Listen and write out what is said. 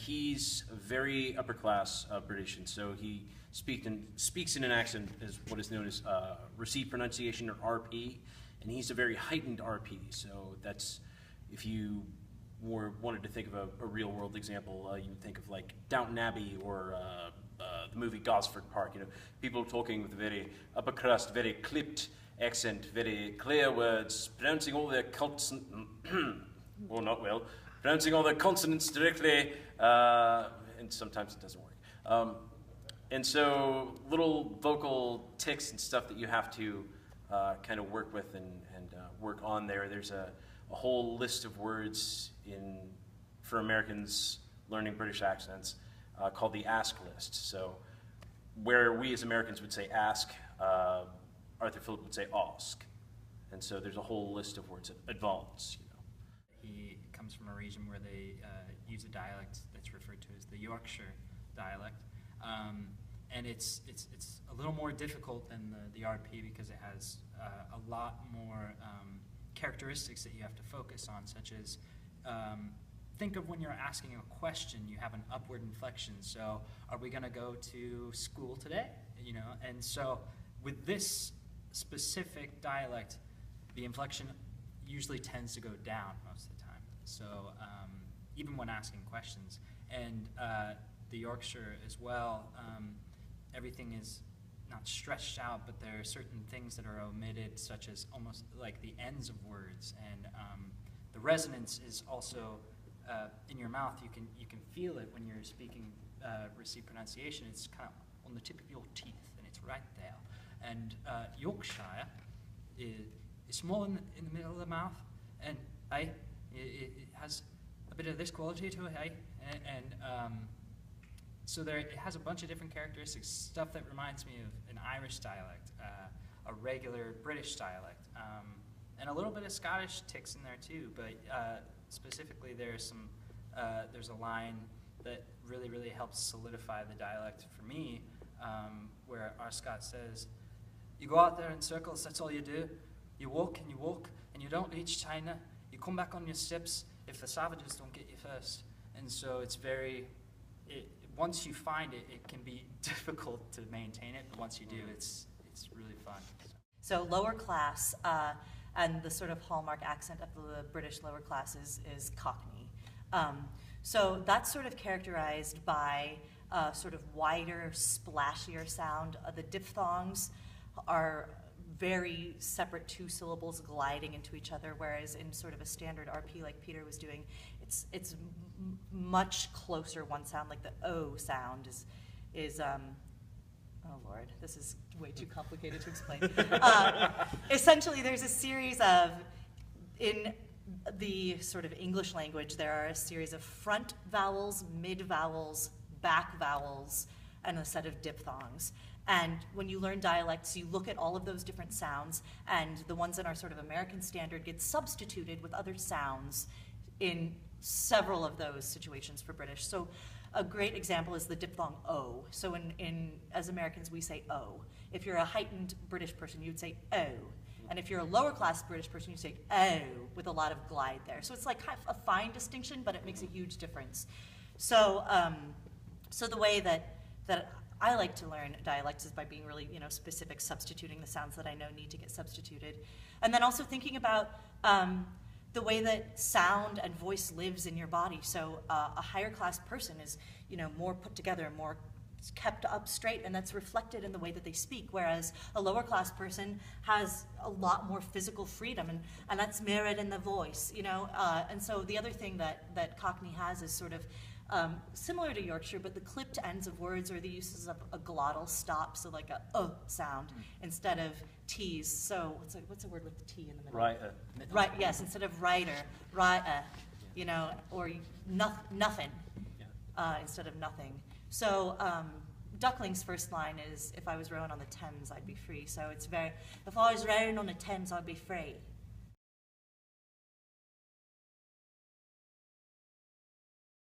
he's very upper class British, and so he speaks in an accent as what is known as received pronunciation, or RP, and he's a very heightened RP. So that's, if you wanted to think of a real world example, you would think of like Downton Abbey or the movie Gosford Park. You know, people talking with a very upper crust, very clipped accent, very clear words, pronouncing all their consonants, or not well, pronouncing all their consonants directly, and sometimes it doesn't work. And so little vocal tics and stuff that you have to kind of work with and work on there. There's a whole list of words for Americans learning British accents called the ask list. So where we as Americans would say ask, Arthur Phillip would say ask. And so there's a whole list of words that advance, you know. He comes from a region where they use a dialect that's referred to as the Yorkshire dialect. And it's a little more difficult than the RP because it has a lot more characteristics that you have to focus on, such as think of when you're asking a question, you have an upward inflection. So, are we going to go to school today? You know, and so with this specific dialect, the inflection usually tends to go down most of the time. So even when asking questions, and the Yorkshire as well, everything is not stretched out, but there are certain things that are omitted, such as almost like the ends of words, and the resonance is also in your mouth. You can feel it when you're speaking received pronunciation. It's kind of on the tip of your teeth, and it's right there. And Yorkshire is small in the middle of the mouth, and it has a bit of this quality to it, and so it has a bunch of different characteristics, stuff that reminds me of an Irish dialect, a regular British dialect, and a little bit of Scottish tics in there too, but specifically there's a line that really helps solidify the dialect for me, where our Scot says, "You go out there in circles, that's all you do. You walk, and you don't reach China. You come back on your steps if the savages don't get you first." And so it's once you find it, it can be difficult to maintain it, but once you do, it's really fun. So lower class, and the sort of hallmark accent of the British lower class is Cockney. So that's sort of characterized by sort of wider, splashier sound. The diphthongs are very separate two syllables gliding into each other, whereas in sort of a standard RP like Peter was doing, it's much closer one sound, like the O sound is oh Lord, this is way too complicated to explain. Essentially, there's a series of, in the sort of English language, there are a series of front vowels, mid vowels, back vowels, and a set of diphthongs. And when you learn dialects, you look at all of those different sounds, and the ones in our sort of American standard get substituted with other sounds in several of those situations for British. So a great example is the diphthong O. So as Americans, we say O. If you're a heightened British person, you'd say O. And if you're a lower class British person, you say O with a lot of glide there. So it's like a fine distinction, but it makes a huge difference. So, so the way that I like to learn dialects is by being really, specific, substituting the sounds that I know need to get substituted. And then also thinking about the way that sound and voice lives in your body. So a higher class person is, more put together, more kept up straight, and that's reflected in the way that they speak, whereas a lower class person has a lot more physical freedom, and that's mirrored in the voice, and so the other thing that Cockney has is sort of similar to Yorkshire, but the clipped ends of words or the uses of a glottal stop, so like a sound instead of T's. So what's a word with the T in the middle? Writer. Right, yes, instead of writer, writer, or nothing instead of nothing. So Duckling's first line is, "If I was rowing on the Thames, I'd be free." So it's if I was rowing on the Thames, I'd be free.